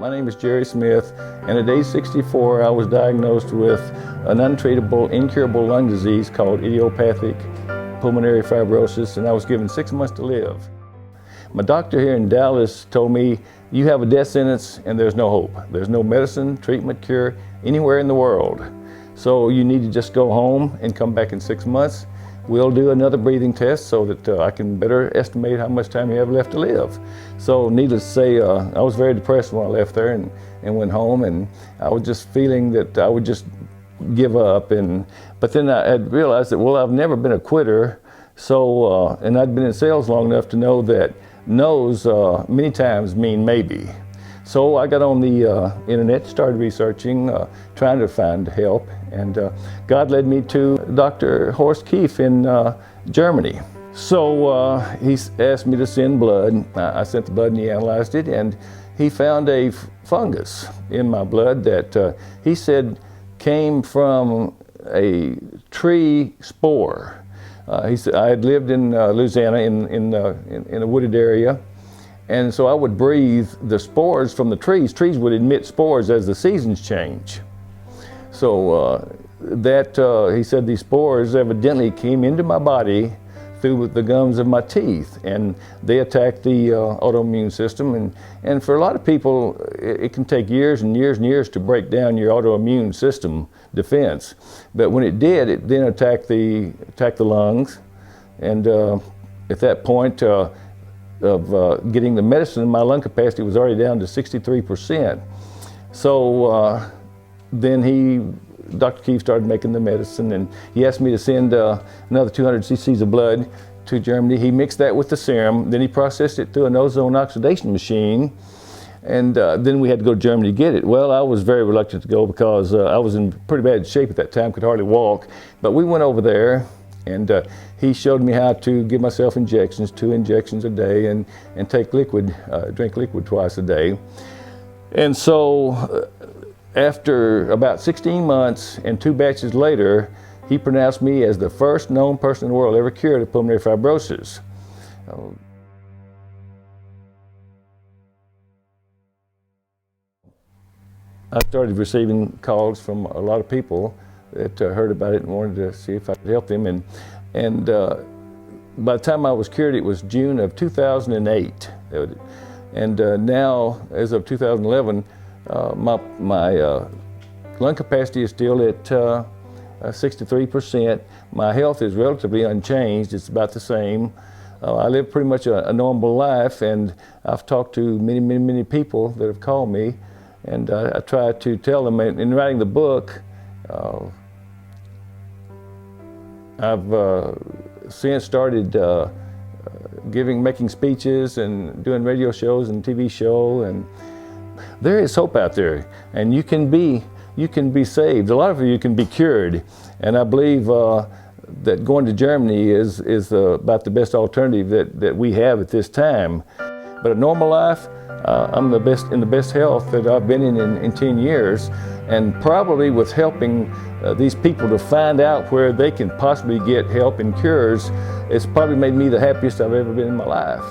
My name is Jerry Smith, and at age 64 I was diagnosed with an untreatable, incurable lung disease called idiopathic pulmonary fibrosis, and I was given 6 months to live. My doctor here in Dallas told me, you have a death sentence and there's no hope. There's no medicine, treatment, cure anywhere in the world. So you need to just go home and come back in 6 months. We'll do another breathing test so that I can better estimate how much time you have left to live. So needless to say, I was very depressed when I left there and went home, and I was just feeling that I would just give up. But then I had realized that, well, I've never been a quitter, so, and I'd been in sales long enough to know that no's many times mean maybe. So I got on the internet, started researching, trying to find help, and God led me to Dr. Horst Keefe in Germany. So he asked me to send blood. I sent the blood and he analyzed it, and he found a fungus in my blood that he said came from a tree spore. He said I had lived in Louisiana in a wooded area, and so I would breathe the spores from the trees. Trees would emit spores as the seasons change. So he said these spores evidently came into my body through the gums of my teeth, and they attack the autoimmune system. And for a lot of people, it can take years and years and years to break down your autoimmune system defense. But when it did, it then attacked the lungs. And at that point of getting the medicine, my lung capacity was already down to 63%. So then Dr. Keefe started making the medicine, and he asked me to send another 200 cc's of blood to Germany. He mixed that with the serum, then he processed it through an ozone oxidation machine, and then we had to go to Germany to get it. Well, I was very reluctant to go because I was in pretty bad shape at that time, could hardly walk. But we went over there, and he showed me how to give myself injections, 2 injections a day, and take liquid, drink liquid twice a day. And so after about 16 months and 2 batches later, he pronounced me as the first known person in the world ever cured of pulmonary fibrosis. I started receiving calls from a lot of people that heard about it and wanted to see if I could help them. And by the time I was cured, it was June of 2008. And now, as of 2011, my lung capacity is still at 63%. My health is relatively unchanged. It's about the same. I live pretty much a normal life, and I've talked to many people that have called me, and I try to tell them. In writing the book, I've since started making speeches and doing radio shows and TV show, and there is hope out there, and you can be saved. A lot of you can be cured, and I believe that going to Germany is about the best alternative that we have at this time. But a normal life, I'm in the best health that I've been in 10 years, and probably with helping these people to find out where they can possibly get help and cures, it's probably made me the happiest I've ever been in my life.